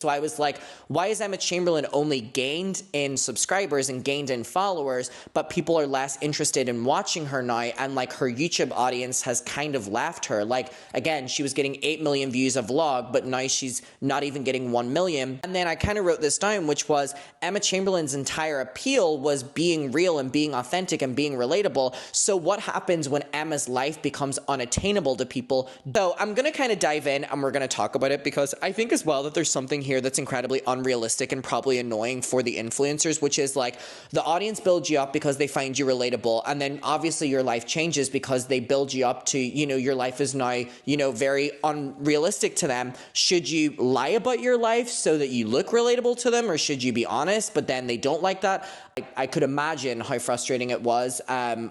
So I was like, why is Emma Chamberlain only gained in subscribers and gained in followers, but people are less interested in watching her now, and like her YouTube audience has kind of left her? Like, again, she was getting 8 million views a vlog, but now she's not even getting 1 million. And then I kind of wrote this down, which was Emma Chamberlain's entire appeal was being real and being authentic and being relatable. So what happens when Emma's life becomes unattainable to people? So I'm going to kind of dive in and we're going to talk about it, because I think as well that there's something here that's incredibly unrealistic and probably annoying for the influencers, which is like the audience builds you up because they find you relatable, and then obviously your life changes because they build you up to, you know, your life is now, you know, very unrealistic to them. Should you lie about your life so that you look relatable to them, or should you be honest, but then they don't like that? I could imagine how frustrating it was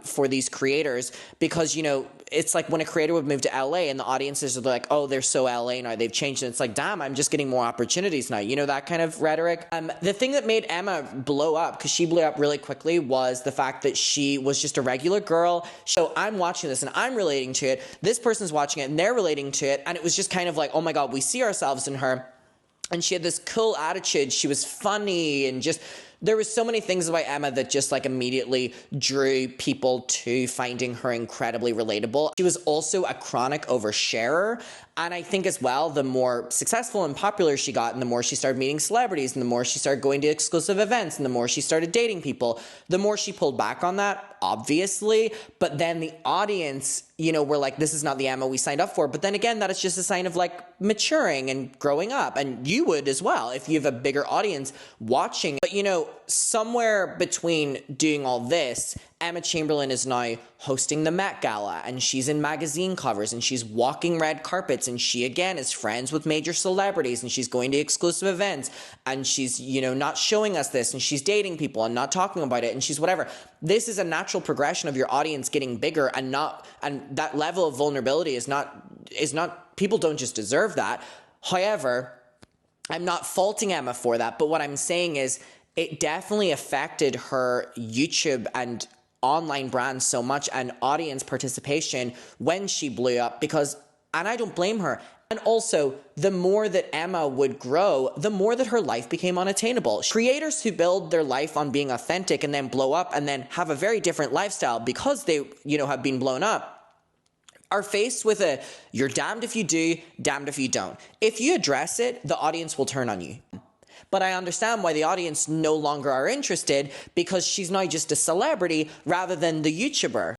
for these creators, because, you know, it's like when a creator would move to LA and the audiences are like, oh, they're so LA now, they've changed. And it's like, damn, I'm just getting more opportunities now. You know, that kind of rhetoric. The thing that made Emma blow up, because she blew up really quickly, was the fact that she was just a regular girl. So I'm watching this and I'm relating to it. This person's watching it and they're relating to it. And it was just kind of like, oh my God, we see ourselves in her. And she had this cool attitude. She was funny, and just, there was so many things about Emma that just like immediately drew people to finding her incredibly relatable. She was also a chronic oversharer. And I think as well, the more successful and popular she got, and the more she started meeting celebrities, and the more she started going to exclusive events, and the more she started dating people, the more she pulled back on that, obviously. But then the audience, you know, were like, this is not the Emma we signed up for. But then again, that is just a sign of like maturing and growing up. And you would as well if you have a bigger audience watching. But, you know, somewhere between doing all this, Emma Chamberlain is now hosting the Met Gala, and she's in magazine covers, and she's walking red carpets, and she again is friends with major celebrities, and she's going to exclusive events, and she's, you know, not showing us this, and she's dating people and not talking about it, and she's whatever. This is a natural progression of your audience getting bigger, and that level of vulnerability is not, people don't just deserve that. However, I'm not faulting Emma for that, but what I'm saying is it definitely affected her YouTube and online brand so much, and audience participation, when she blew up, because, and I don't blame her. And also, the more that Emma would grow, the more that her life became unattainable. Creators who build their life on being authentic and then blow up and then have a very different lifestyle because they, you know, have been blown up, are faced with a, you're damned if you do, damned if you don't. If you address it, the audience will turn on you. But I understand why the audience no longer are interested, because she's now just a celebrity rather than the YouTuber.